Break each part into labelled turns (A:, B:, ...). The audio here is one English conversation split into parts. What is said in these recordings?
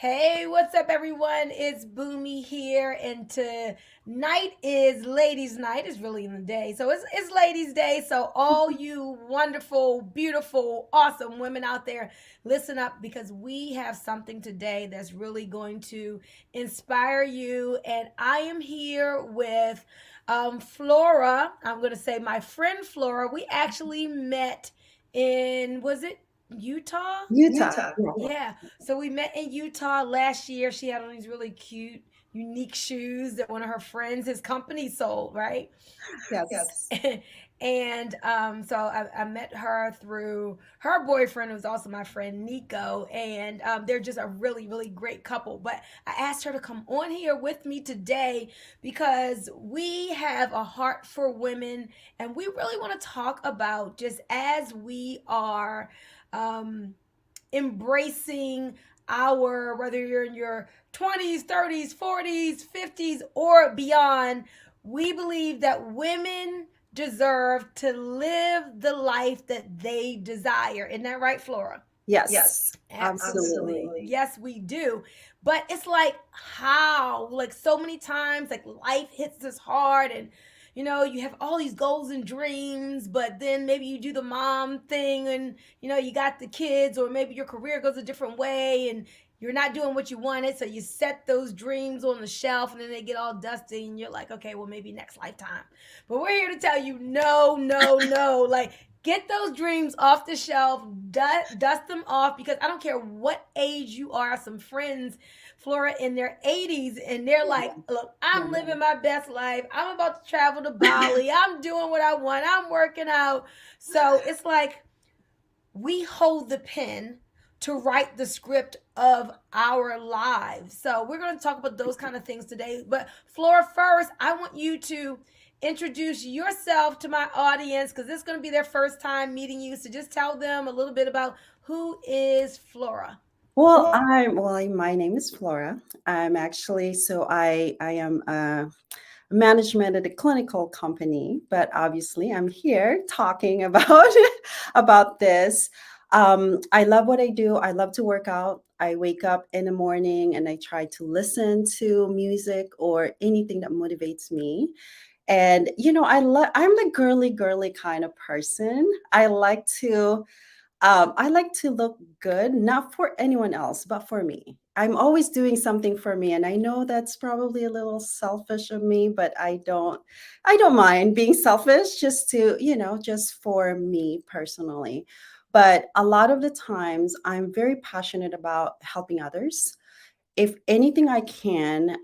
A: Hey, what's up, everyone? It's Boomy here, and tonight is Ladies' Night. It's really in the day, so it's Ladies' Day. So all you wonderful, beautiful, awesome women out there, listen up because we have something today that's really going to inspire you. And I am here with Flora. I'm going to say my friend Flora. We actually met in was it Utah?
B: Utah.
A: Utah. Yeah. So we met in Utah last year. She had on these really cute, unique shoes that one of her friends, his company sold, right?
B: Yes.
A: Yes. And so I met her through her boyfriend, who's also my friend Nico, and they're just a really, really great couple. But I asked her to come on here with me today because we have a heart for women, and we really want to talk about just as we are um, embracing our, whether you're in your 20s, 30s, 40s, 50s, or beyond, we believe that women deserve to live the life that they desire. Isn't that right, Flora?
B: Yes.
A: Yes,
B: Absolutely.
A: absolutely. Yes, we do. But it's like how, like so many times, like life hits us hard and you have all these goals and dreams, but then maybe you do the mom thing and you got the kids, or maybe your career goes a different way and you're not doing what you wanted. So you set those dreams on the shelf and then they get all dusty and you're like, okay, well, maybe next lifetime. But we're here to tell you no, no, no. Like, get those dreams off the shelf, dust them off, because I don't care what age you are. Some friends, Flora, in their 80s, and they're like, look, I'm living my best life. I'm about to travel to Bali. I'm doing what I want. I'm working out. So it's like we hold the pen to write the script of our lives. So we're going to talk about those kind of things today. But Flora, first, I want you to introduce yourself to my audience because this is going to be their first time meeting you. So just tell them a little bit about who is Flora.
B: My name is Flora. I'm actually I am management at a clinical company, but obviously I'm here talking about about this. I love what I do. I love to work out. I wake up in the morning and I try to listen to music or anything that motivates me. And I'm the girly kind of person. I like to look good, not for anyone else, but for me. I'm always doing something for me, and I know that's probably a little selfish of me, but I don't mind being selfish just to, just for me personally. But a lot of the times I'm very passionate about helping others. If anything I can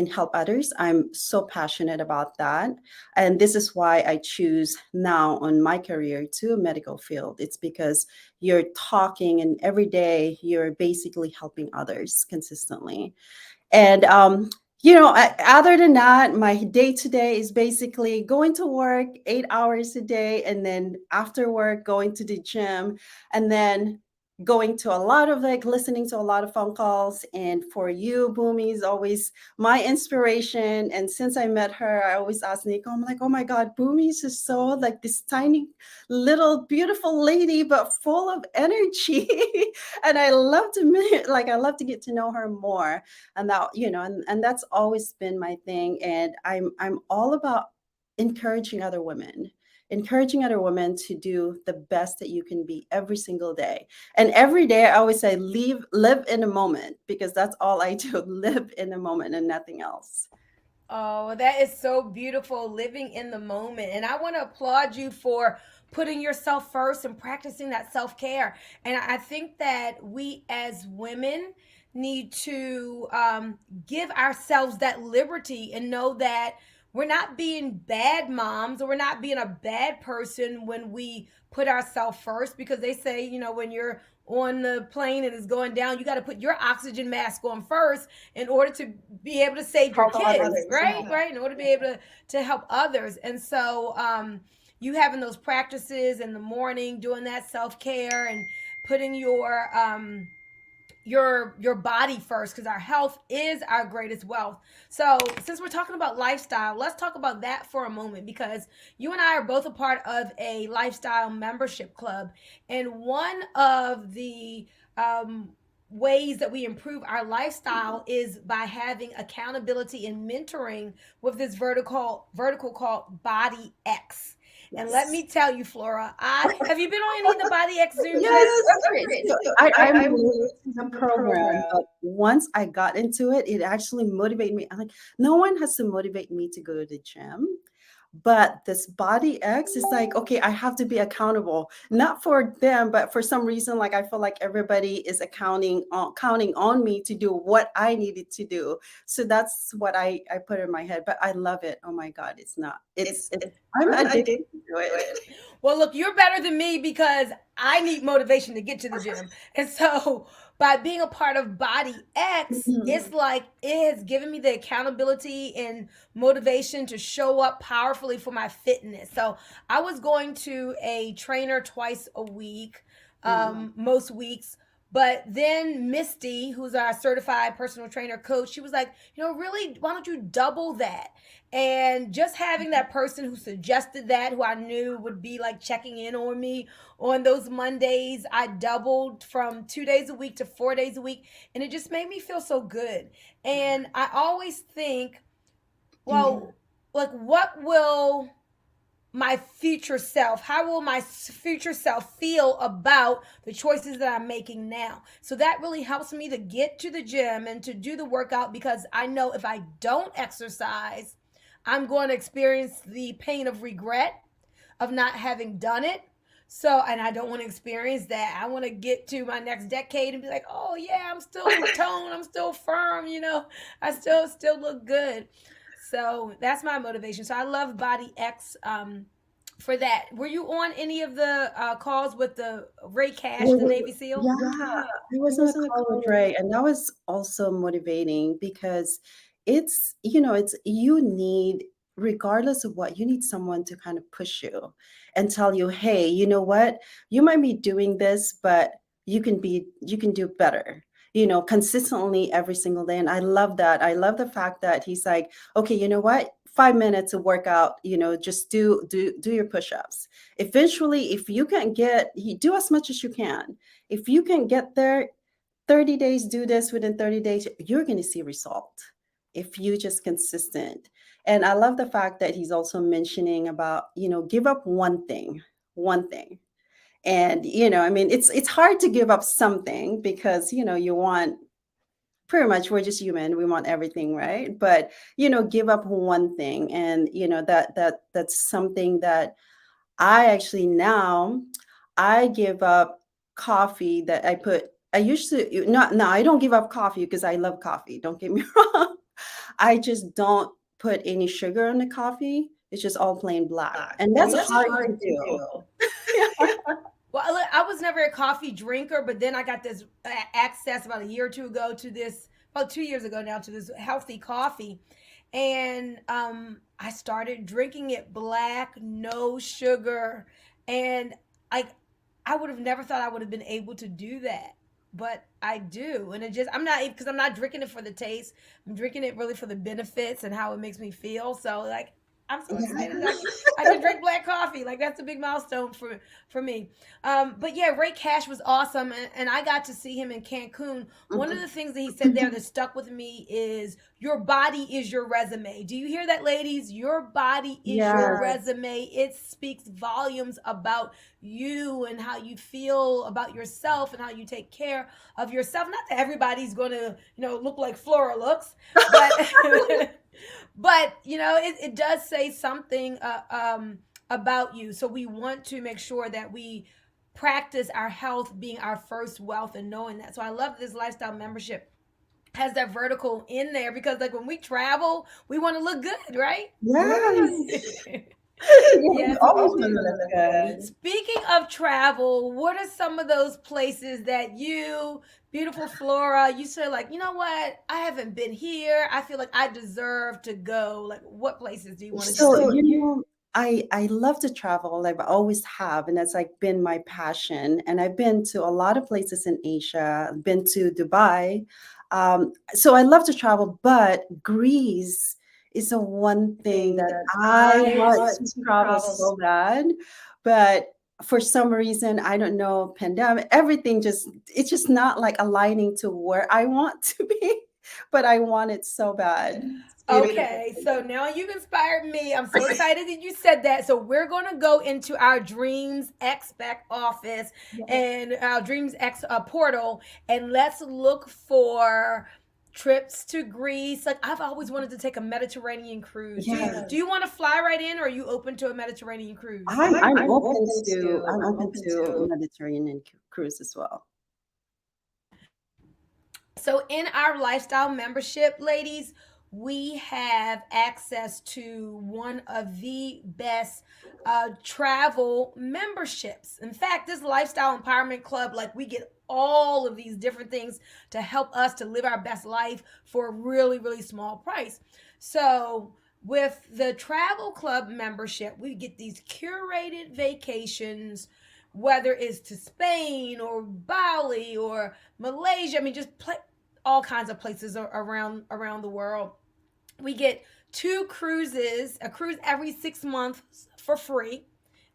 B: help others. I'm so passionate about that, and this is why I choose now on my career to a medical field. It's because you're talking, and every day you're basically helping others consistently. And other than that, my day to day is basically going to work 8 hours a day, and then after work, going to the gym, and then going to a lot of like listening to a lot of phone calls. And for you, Boomy is always my inspiration. And since I met her, I always ask Nico, I'm like, oh my God, Boomy is just so like this tiny little beautiful lady, but full of energy. And I love to get to know her more, and and that's always been my thing. And I'm all about encouraging other women, to do the best that you can be every single day. And every day I always say live in a moment, because that's all I do. Live in a moment and nothing else.
A: Oh, that is so beautiful, living in the moment. And I want to applaud you for putting yourself first and practicing that self care. And I think that we as women need to give ourselves that liberty and know that we're not being bad moms or we're not being a bad person when we put ourselves first, because they say, when you're on the plane and it's going down, you got to put your oxygen mask on first in order to be able to save your
B: Help
A: kids,
B: others.
A: right?
B: Yeah.
A: Right, in order to be able to help others. And so you having those practices in the morning, doing that self-care and putting your body first, because our health is our greatest wealth. So since we're talking about lifestyle, let's talk about that for a moment, because you and I are both a part of a lifestyle membership club, and one of the ways that we improve our lifestyle is by having accountability and mentoring with this vertical called Body X. And let
B: Yes.
A: me tell you, Flora, I have you been on any of the Body X Zooms
B: Yes.
A: yet?
B: Okay. So I'm new to the program, but once I got into it, it actually motivated me. I'm like, no one has to motivate me to go to the gym. But this body X is like, okay, I have to be accountable, not for them, but for some reason, like I feel like everybody is counting on me to do what I needed to do. So that's what I put in my head. But I love it. Oh my God, it's not. It's I'm addicted to it.
A: Well, look, you're better than me because I need motivation to get to the gym. And so by being a part of Body X,
B: Mhm.
A: it's like it has given me the accountability and motivation to show up powerfully for my fitness. So I was going to a trainer twice a week,
B: Mhm.
A: most weeks. But then Misty, who's our certified personal trainer coach, she was like, really, why don't you double that? And just having that person who suggested that, who I knew would be like checking in on me on those Mondays, I doubled from 2 days a week to 4 days a week. And it just made me feel so good. And I always think,
B: Mhm.
A: well, like, what will my future self, how will my future self feel about the choices that I'm making now? So that really helps me to get to the gym and to do the workout, because I know if I don't exercise, I'm going to experience the pain of regret of not having done it. So, and I don't want to experience that. I want to get to my next decade and be like, oh yeah, I'm still toned, I'm still firm, I still look good. So that's my motivation. So I love Body X for that. Were you on any of the calls with the Ray Cash, the Navy SEAL?
B: Yeah, I was on a call with Ray, and that was also motivating because it's you need, regardless of what, you need someone to kind of push you and tell you, hey, you know what? You might be doing this, but you can do better. Consistently every single day. And I love that. I love the fact that he's like, okay, you know what? 5 minutes of workout, just do your push-ups. Eventually, if you can you do as much as you can. If you can get there, 30 days, do this within 30 days, you're going to see result if you just consistent. And I love the fact that he's also mentioning about, give up one thing. And, I mean, it's hard to give up something because, you want, pretty much, we're just human, we want everything, right? But, give up one thing. And, that's something that I actually now, I give up coffee that I used to not no, I don't give up coffee because I love coffee. Don't get me wrong. I just don't put any sugar in the coffee. It's just all plain black. And
A: Oh,
B: that's
A: that's
B: hard
A: hard
B: to
A: to
B: do.
A: do. Well, I was never a coffee drinker, but then I got this access about a year or two ago to this, about 2 years ago now, to this healthy coffee. And I started drinking it black, no sugar. And I, I would have never thought I would have been able to do that. But I do. And I'm not, because I'm not drinking it for the taste. I'm drinking it really for the benefits and how it makes me feel. So, like, I'm so excited that
B: Yeah.
A: I can drink black coffee. Like, that's a big milestone for me. But yeah, Ray Cash was awesome, and I got to see him in Cancun. One of
B: Mhm.
A: the things that he said there that stuck with me is, "Your body is your resume." Do you hear that, ladies? Your body is your
B: Yes.
A: resume. It speaks volumes about you and how you feel about yourself and how you take care of yourself. Not that everybody's going to, look like Flora looks, but but it does say something about you. So we want to make sure that we practice our health being our first wealth and knowing that. So I love this lifestyle membership has that vertical in there, because like when we travel, we want to look good, right?
B: Yes. You
A: Yes, we
B: always want to
A: do.
B: look good.
A: Speaking of travel, what are some of those places that you, beautiful Flora, you say like, you know what? I haven't been here. I feel like I deserve to go. Like, what places do you want to
B: So,
A: visit?
B: I love to travel. I've always have, and that's like been my passion. And I've been to a lot of places in Asia. I've been to Dubai. So I love to travel, but Greece is the one thing that I want to travel so bad. But for some reason, I don't know, pandemic, everything just, it's just not like aligning to where I want to be, but I want it so bad. It's beautiful.
A: Okay, so now you've inspired me. I'm so excited that you said that. So we're going to go into our Dreams X back office
B: Yes.
A: and our Dreams X portal, and let's look for trips to Greece. Like I've always wanted to take a Mediterranean cruise. Do
B: Yes.
A: you want to fly right in, or are you open to a Mediterranean cruise?
B: I'm open to Mediterranean cruise as well.
A: So, in our lifestyle membership, ladies, we have access to one of the best travel memberships. In fact, this lifestyle empowerment club, like we get all of these different things to help us to live our best life for a really, really small price. So, with the travel club membership, we get these curated vacations, whether it's to Spain or Bali or Malaysia. I mean, just all kinds of places around the world. We get two cruises, a cruise every 6 months for free,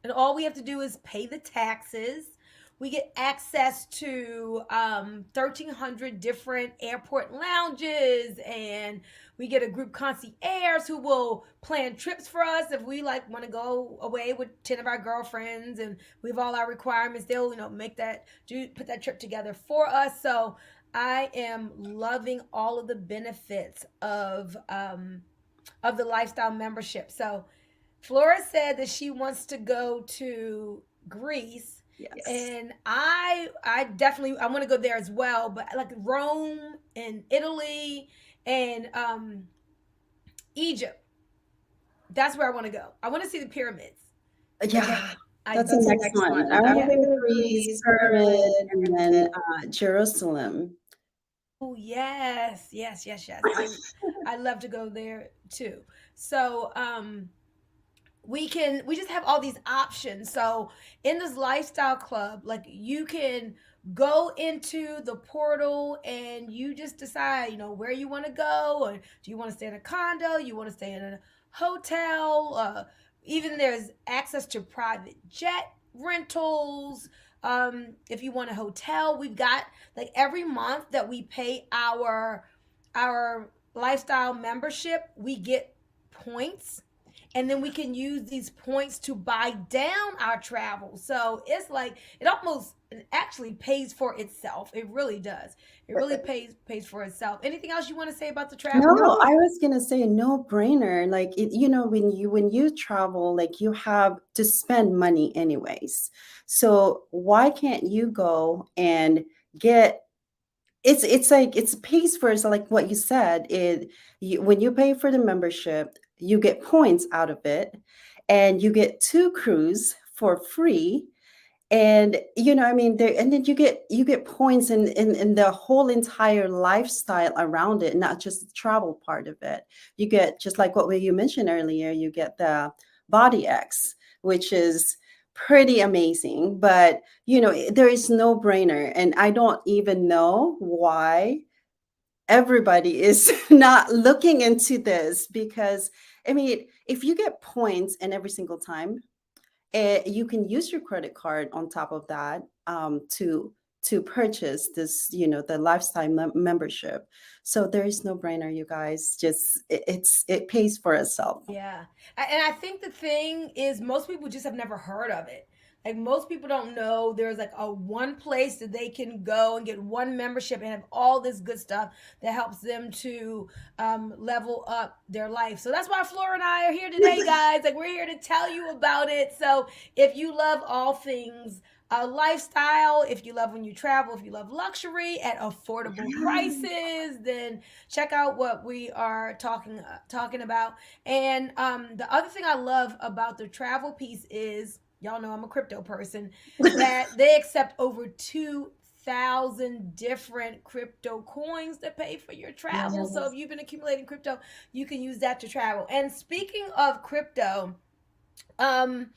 A: and all we have to do is pay the taxes. We get access to 1,300 different airport lounges, and we get a group concierge who will plan trips for us if we like want to go away with 10 of our girlfriends, and we have all our requirements. They'll make that do put that trip together for us. So I am loving all of the benefits of the lifestyle membership. So Flora said that she wants to go to Greece,
B: Yes.
A: and I definitely I want to go there as well. But like Rome and Italy and Egypt, that's where I want to go. I want to see the pyramids. Like
B: Yeah,
A: I
B: that's the next one. I want to go to Greece, pyramid, and then Jerusalem.
A: Oh yes, yes, yes, yes. I love to go there too. So we just have all these options. So in this lifestyle club, like you can go into the portal and you just decide, where you want to go, or do you want to stay in a condo, you want to stay in a hotel, even there's access to private jet rentals. If you want a hotel, we've got like every month that we pay our lifestyle membership, we get points, and then we can use these points to buy down our travel. So it's like it actually pays for itself. It really does. It really pays for itself. Anything else you want to say about the travel?
B: No, I was gonna say no brainer. Like it, when you travel, like you have to spend money anyways. So why can't you go and get it's like it's pays for, so like what you said, when you pay for the membership, you get points out of it, and you get two cruise for free. And I mean, there, and then you get points in the whole entire lifestyle around it, not just the travel part of it. You get, just like what you mentioned earlier, you get the body X, which is pretty amazing. But there is no brainer, and I don't even know why everybody is not looking into this. Because I mean, if you get points and every single time, you can use your credit card on top of that, to purchase this, the lifestyle membership. So there is no brainer, you guys. Just it pays for itself.
A: Yeah. And I think the thing is, most people just have never heard of it. Like, most people don't know there's like a one place that they can go and get one membership and have all this good stuff that helps them to level up their life. So that's why Flora and I are here today, guys. Like, we're here to tell you about it. So if you love all things lifestyle, if you love when you travel, if you love luxury at affordable prices, then check out what we are talking about. And the other thing I love about the travel piece is, y'all know I'm a crypto person, that they accept over 2,000 different crypto coins to pay for your travel. So if
B: Yes.
A: you've been accumulating crypto, you can use that to travel. And speaking of crypto, um,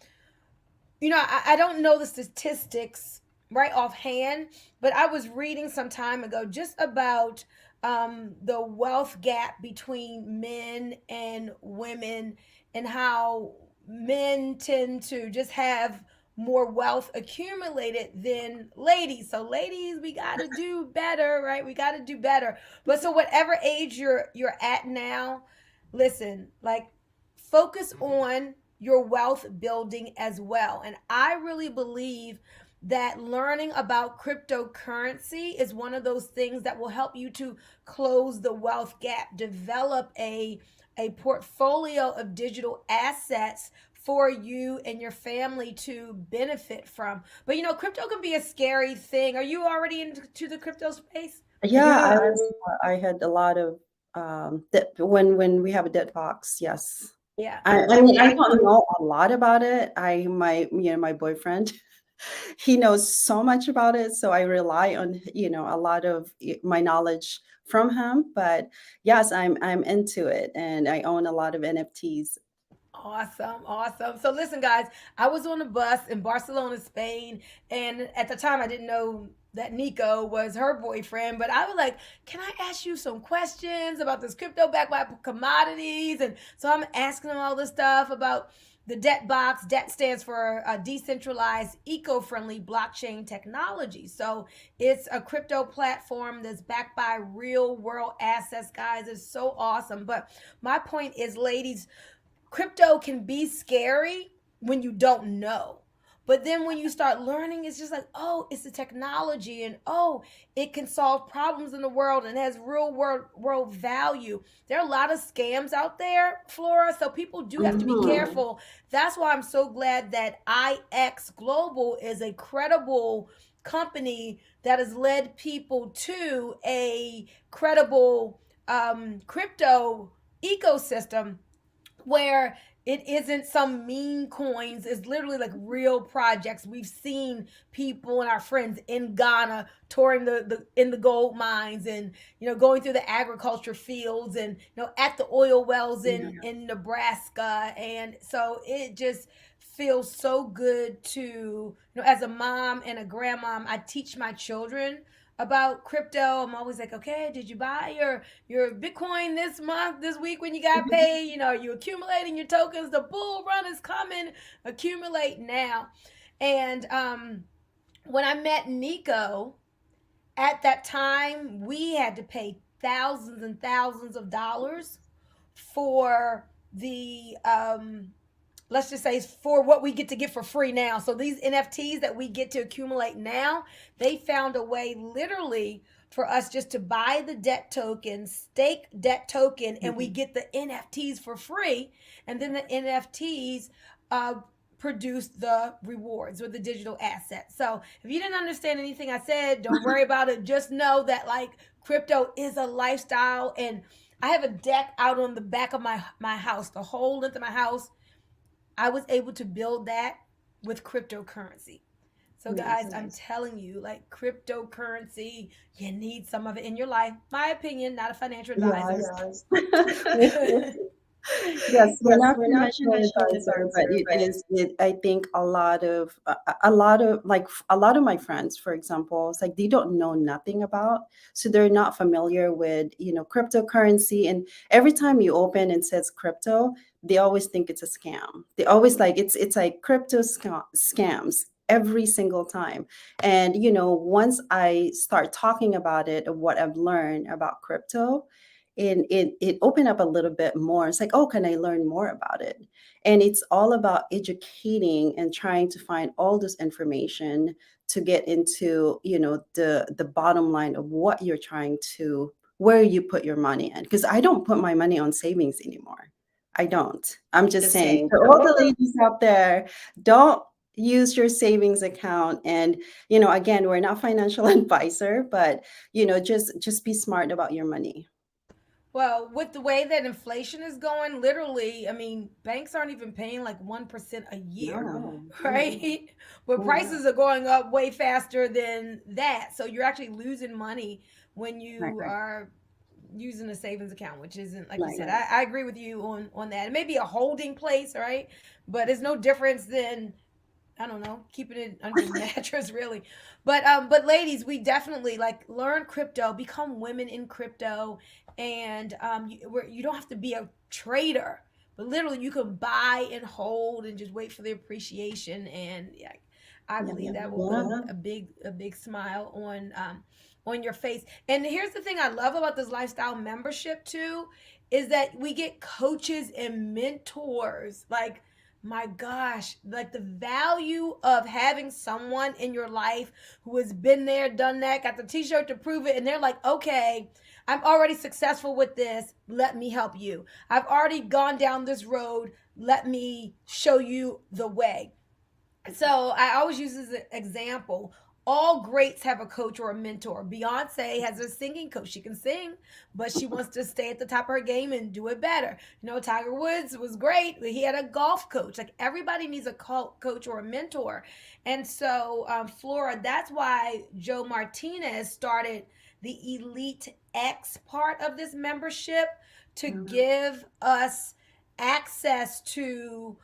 A: I don't know the statistics right offhand, but I was reading some time ago just about the wealth gap between men and women, and how men tend to just have more wealth accumulated than ladies. So ladies, we got to do better, right? We got to do better. But so whatever age you're at now, listen, like focus on your wealth building as well. And I really believe that learning about cryptocurrency is one of those things that will help you to close the wealth gap, develop a portfolio of digital assets for you and your family to benefit from. But crypto can be a scary thing. Are you already into the crypto space?
B: Yeah, I had a lot of when we have a dead box, yes.
A: Yeah.
B: I mean, I don't know a lot about it. My boyfriend, he knows so much about it, so I rely on, a lot of my knowledge from him. But yes, I'm into it, and I own a lot of NFTs.
A: Awesome, awesome. So listen, guys, I was on a bus in Barcelona, Spain, and at the time I didn't know that Nico was her boyfriend, but I was like, "Can I ask you some questions about this crypto backed by commodities?" And so I'm asking him all this stuff about the debt box. Debt stands for decentralized, eco-friendly blockchain technology. So it's a crypto platform that's backed by real world assets, guys. It's so awesome. But my point is, ladies, crypto can be scary when you don't know. But then when you start learning, it's just like, oh, it's a technology, and oh, it can solve problems in the world and has real world value. There are a lot of scams out there, Flora, so people do have to be
B: Mhm.
A: careful. That's why I'm so glad that IX Global is a credible company that has led people to a credible crypto ecosystem where it isn't some mean coins. It's literally like real projects. We've seen people and our friends in Ghana touring the in the gold mines, and going through the agriculture fields, and at the oil wells
B: Yeah.
A: in Nebraska. And so it just feels so good to, as a mom and a grandmom, I teach my children about crypto. I'm always like, okay, did you buy your Bitcoin this month, this week when you got paid? Are you accumulating your tokens? The bull run is coming. Accumulate now. And when I met Nico, at that time, we had to pay thousands and thousands of dollars for the let's just say for what we get for free now. So these NFTs that we get to accumulate now, they found a way literally for us just to buy the debt token, stake debt token, and we
B: Mhm.
A: get the NFTs for free. And then the NFTs uh, produce the rewards or the digital assets. So if you didn't understand anything I said, don't worry about it. Just know that like crypto is a lifestyle, and I have a deck out on the back of my house, the whole length of my house. I was able to build that with cryptocurrency. So, guys,
B: Nice.
A: I'm telling you, like cryptocurrency, you need some of it in your life. My opinion, not a financial advisor.
B: Yes. Yes, we're not financial advisor, but I think a lot of like a lot of my friends, for example, it's like they don't know nothing about, so they're not familiar with, cryptocurrency. And every time you open and says crypto, they always think it's a scam. They always like it's like scams every single time. And once I start talking about it and what I've learned about crypto, and it opened up a little bit more. It's like, oh, can I learn more about it? And it's all about educating and trying to find all this information to get into, the bottom line of what you're trying to, where you put your money in. Because I don't put my money on savings anymore. I don't. I'm just saying, to all the ladies out there, don't use your savings account. And again, we're not financial advisor, but just be smart about your money.
A: Well, with the way that inflation is going, literally, I mean, banks aren't even paying like 1% a year,
B: No.
A: right? But
B: Yeah.
A: prices are going up way faster than that. So you're actually losing money when
B: Right,
A: you
B: right,
A: are using a savings account, which isn't, like you
B: right.
A: said. I agree with you on that. It may be a holding place, right? But it's no difference than, I don't know, keeping it under the mattress, really. But ladies, we definitely like learn crypto, become women in crypto, and you don't have to be a trader, but literally you can buy and hold and just wait for the appreciation. And yeah, I
B: Yeah.
A: believe that will put
B: Yeah.
A: a big smile on your face. And here's the thing I love about this lifestyle membership too is that we get coaches and mentors. Like my gosh, like the value of having someone in your life who has been there, done that, got the t-shirt to prove it, and they're like, okay, I'm already successful with this. Let me help you. I've already gone down this road. Let me show you the way. So I always use this as an example. All greats have a coach or a mentor. Beyonce has a singing coach. She can sing, but she wants to stay at the top of her game and do it better. Tiger Woods was great, but he had a golf coach. Like everybody needs a coach or a mentor. And so, Flora, that's why Joe Martinez started the Elite X part of this membership to give us access to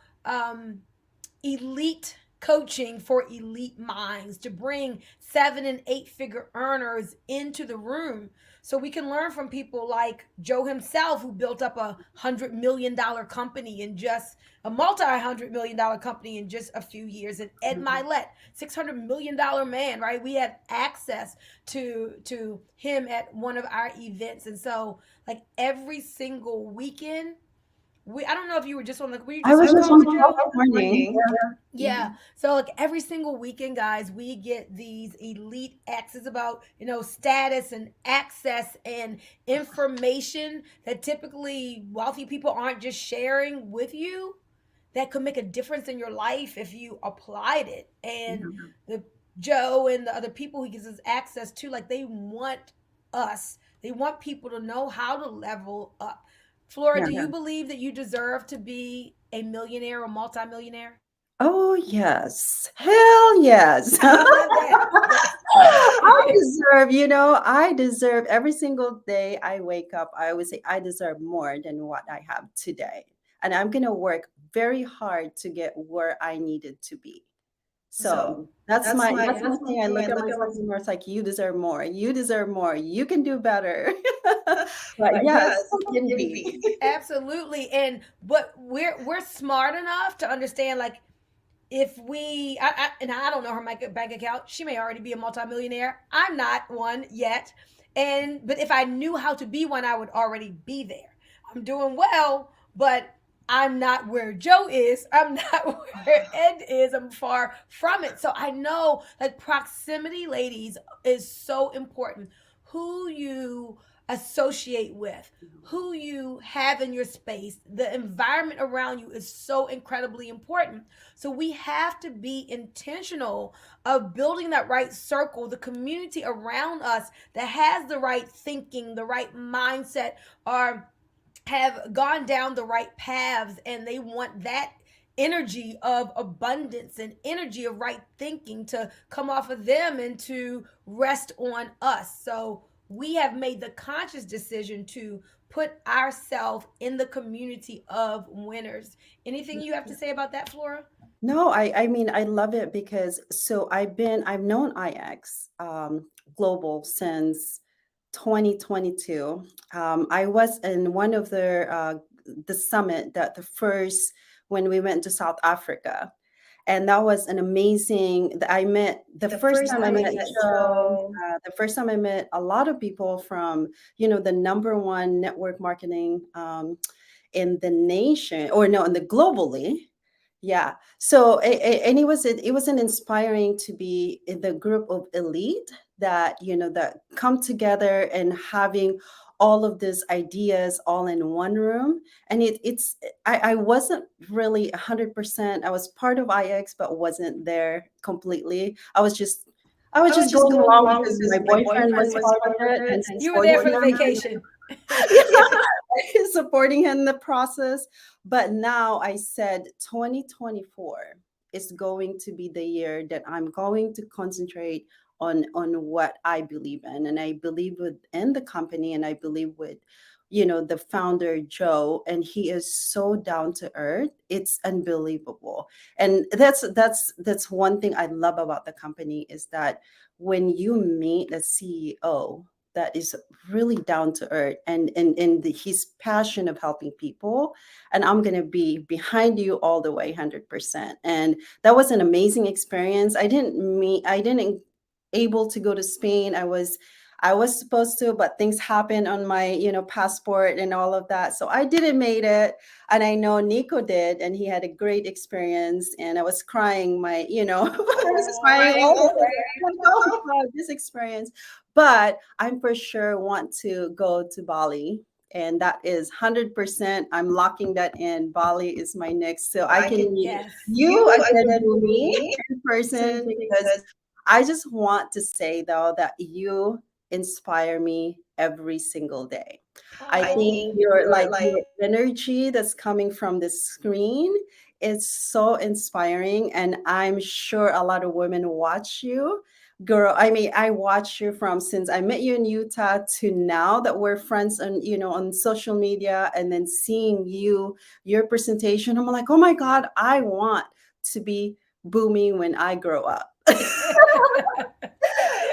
A: elite coaching for elite minds, to bring 7 and 8 figure earners into the room so we can learn from people like Joe himself, who built up $100 million company in just a multi $100 million company in just a few years, and Ed Milet, $600 million man, right? We had access to him at one of our events. And so like every single weekend, I don't know if you were just on the were you
B: I
A: just
B: was
A: on the
B: just
A: call
B: on
A: with
B: the call
A: Joe?
B: this morning.
A: Yeah. So like every single weekend, guys, we get these elite access about, status and access and information that typically wealthy people aren't just sharing with you, that could make a difference in your life if you applied it. And
B: Yeah.
A: the Joe and the other people he gives us access to, like they want people to know how to level up. Flora,
B: Yeah.
A: do you believe that you deserve to be a millionaire or multimillionaire?
B: Oh, yes. Hell yes.
A: I love that. Yes.
B: I deserve every single day I wake up. I always say I deserve more than what I have today. And I'm going to work very hard to get where I needed to be. So that's my thing. I look at myself more. It's like you deserve more. You deserve more. You can do better. But yes, I can be.
A: Absolutely. But we're smart enough to understand, like, if and I don't know her bank account, she may already be a multimillionaire. I'm not one yet. But if I knew how to be one, I would already be there. I'm doing well, but I'm not where Joe is. I'm not where Ed is. I'm far from it. So I know, like, proximity, ladies, is so important. Who you associate with, who you have in your space, the environment around you is so incredibly important. So we have to be intentional of building that right circle, the community around us that has the right thinking, the right mindset, or have gone down the right paths, and they want that energy of abundance and energy of right thinking to come off of them and to rest on us. So we have made the conscious decision to put ourselves in the community of winners. Anything you have to say about that, Flora?
B: No, I mean I love it because I've known IX Global since 2022. I was in one of the summit, that the first, when we went to South Africa, and that was an amazing. I met the first time I met Joe. The first time I met a lot of people from the number one network marketing in the nation, or no, in the globally. Yeah. So and it was an inspiring to be in the group of elite that that come together and having all of these ideas all in one room. And I wasn't really 100%. I was part of IX but wasn't there completely. I was just going along because my boyfriend was part of it and
A: You were there
B: supporting
A: for the
B: him.
A: vacation.
B: Supporting him in the process. But now I said 2024 is going to be the year that I'm going to concentrate on what I believe in. And I believe within the company, and I believe with the founder Joe, and he is so down to earth. It's unbelievable. And that's one thing I love about the company, is that when you meet a CEO, that is really down to earth, and his passion of helping people, and I'm going to be behind you all the way 100%. And that was an amazing experience. I didn't able to go to Spain. I was supposed to, but things happened on my, passport and all of that. So I didn't made it. And I know Nico did, and he had a great experience. And I was crying I was
A: Oh,
B: crying all
A: crying
B: the
A: over
B: way. I'm like, oh my God, this experience. But I'm for sure want to go to Bali. And that is 100%. I'm locking that in. Bali is my next. So I can meet
A: yes.
B: you again, Bumi, in person, because I just want to say though that you inspire me every single day. I think
A: Oh,
B: your energy that's coming from the screen is so inspiring, and I'm sure a lot of women watch you. Girl, I mean, I watch you from since I met you in Utah to now that we're friends on, on social media, and then seeing your presentation. I'm like, oh my God, I want to be booming when I grow up.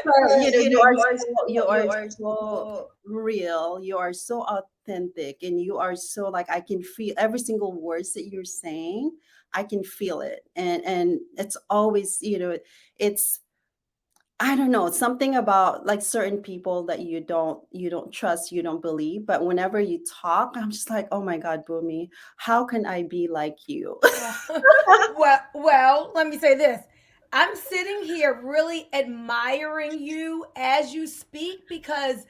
B: But you are so real. You are so authentic, and you are so like I can feel every single words that you're saying. I can feel it, and it's always it's I don't know, something about like certain people that you don't trust, you don't believe, but whenever you talk, I'm just like, oh my God, Boomy, how can I be like you?
A: oh. Well, let me say this. I'm sitting here really admiring you as you speak because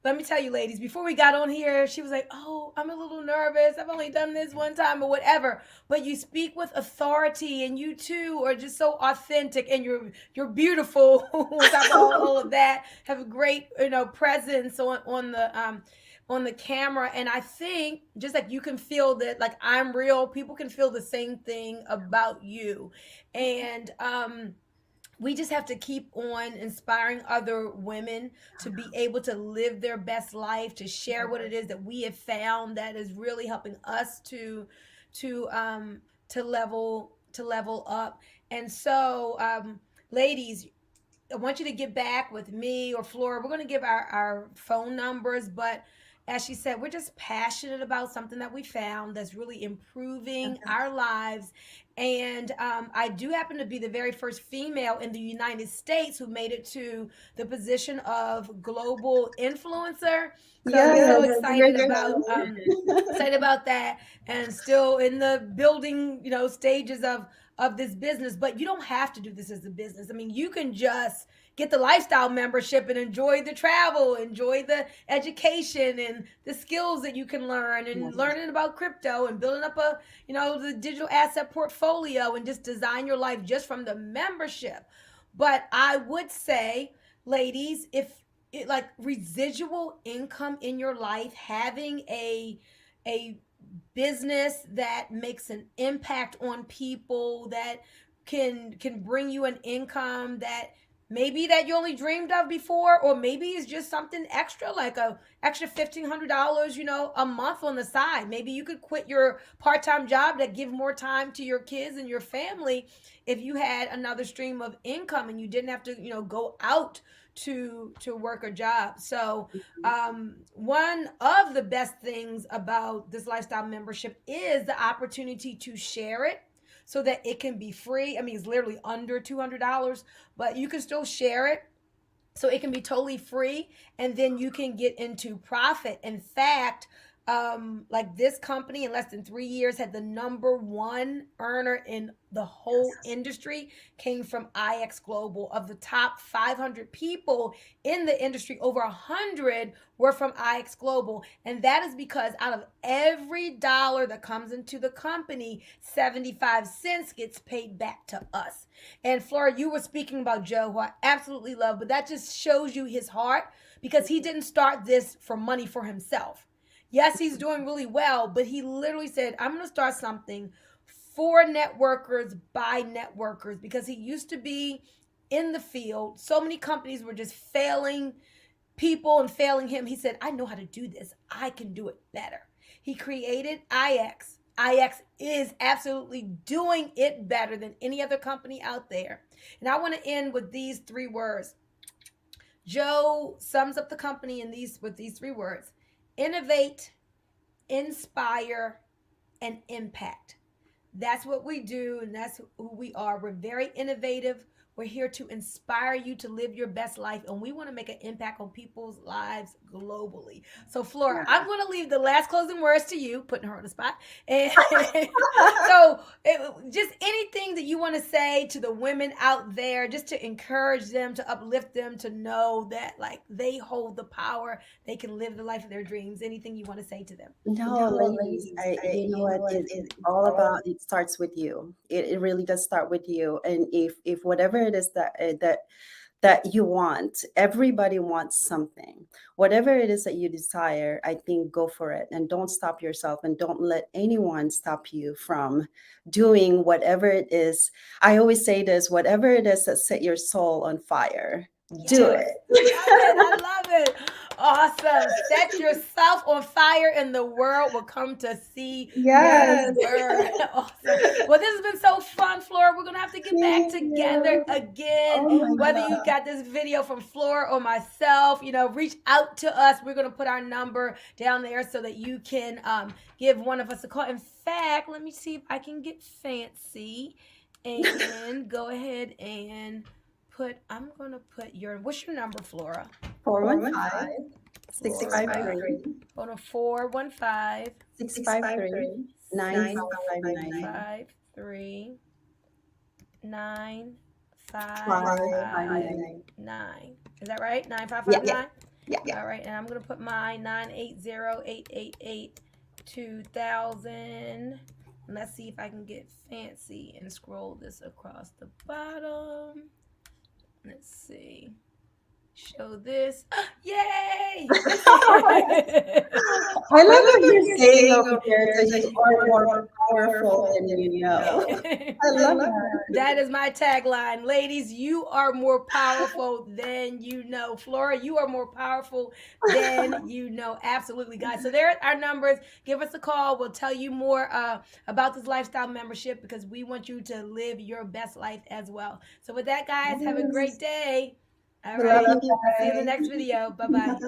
A: let me tell you, ladies, before we got on here, she was like, oh, I'm a little nervous. I've only done this one time or whatever. But you speak with authority and you too are just so authentic and you're beautiful on top of all of that. Have a great, presence on the camera. And I think just like you can feel that like I'm real, people can feel the same thing about you. And we just have to keep on inspiring other women to be able to live their best life, to share what it is that we have found that is really helping us to level up. And so ladies, I want you to get back with me or Flora. We're going to give our phone numbers, but as she said, we're just passionate about something that we found that's really improving our lives. And I do happen to be the very first female in the United States who made it to the position of global influencer. So I'm so
B: Yes,
A: excited about that, and still in the building, stages of this business. But you don't have to do this as a business. I mean, you can just get the lifestyle membership and enjoy the travel, enjoy the education and the skills that you can learn, and
B: yes.
A: learning about crypto and building up the digital asset portfolio, and just design your life just from the membership. But I would say, ladies, if like residual income in your life, having a business that makes an impact on people, that can bring you an income that maybe that you only dreamed of before, or maybe it's just something extra like a extra $1,500 a month on the side. Maybe you could quit your part-time job that give more time to your kids and your family if you had another stream of income and you didn't have to go out to work a job. So one of the best things about this lifestyle membership is the opportunity to share it so that it can be free. I mean, it's literally under $200, but you can still share it so it can be totally free, and then you can get into profit. In fact, like this company in less than 3 years had the number one earner in the whole industry, came from IX Global. Of the top 500 people in the industry, over 100 were from IX Global. And that is because out of every dollar that comes into the company, 75 cents gets paid back to us. And Flora, you were speaking about Joe, who I absolutely love, but that just shows you his heart, because he didn't start this for money for himself. Yes, he's doing really well, but he literally said, I'm going to start something for networkers by networkers, because he used to be in the field. So many companies were just failing people and failing him. He said, I know how to do this. I can do it better. He created IX. IX is absolutely doing it better than any other company out there. And I want to end with these three words: Joe sums up the company in these with these three words: innovate, inspire, and impact. That's what we do, and that's who we are. We're very innovative. We're here to inspire you to live your best life, and we want to make an impact on people's lives globally. So, Flora,
B: Yeah.
A: I'm going to leave the last closing words to you, putting her on the spot. And so, just anything that you want to say to the women out there, just to encourage them, to uplift them, to know that like they hold the power, they can live the life of their dreams. Anything you want to say to them?
B: No,
A: No,
B: ladies,
A: ladies,
B: you know
A: you know
B: what?
A: what?
B: It's
A: It's
B: all
A: all
B: about, it starts with you. It really does start with you. And if whatever it is that you want, everybody wants something. Whatever it is that you desire, I think go for it and don't stop yourself and don't let anyone stop you from doing whatever it is. I always say this, whatever it is that set your soul on fire, do
A: Yes.
B: it.
A: Love it. I love it. Awesome. Set yourself on fire and the world will come to see
B: Yes.
A: you burn. Awesome. Well, this has been so fun, Flora. We're going to have to get back
B: Thank
A: together
B: you.
A: again.
B: Oh my
A: Whether
B: God.
A: you got this video from Flora or myself, reach out to us. We're going to put our number down there so that you can give one of us a call. In fact, let me see if I can get fancy and go ahead and I'm gonna put what's your number, Flora?
B: 415
A: Flora.
B: 653
A: Hold on, 415
B: 653 9559
A: 653
B: 559.
A: 9559. Is that right?
B: Yeah,
A: 9559?
B: yeah.
A: All right, and I'm gonna put mine 980-888-2000. Let's see if I can get fancy and scroll this across the bottom. Let's see. Show this. Yay!
B: I love
A: I
B: what
A: love what
B: you're
A: you're
B: saying
A: saying
B: over
A: over
B: there
A: there
B: that
A: that
B: you
A: you
B: are
A: are
B: more
A: more
B: powerful
A: powerful
B: than
A: than
B: you
A: you
B: know.
A: know.
B: I
A: I
B: love
A: love
B: that.
A: that. That is my tagline. Ladies, you are more powerful than you know. Flora, you are more powerful than you know. Absolutely, guys. So there are our numbers. Give us a call. We'll tell you more about this lifestyle membership because we want you to live your best life as well. So with that, guys, have a great
B: Yes.
A: day. All
B: We love
A: right.
B: you
A: See you in the
B: guys.
A: next video. Bye bye.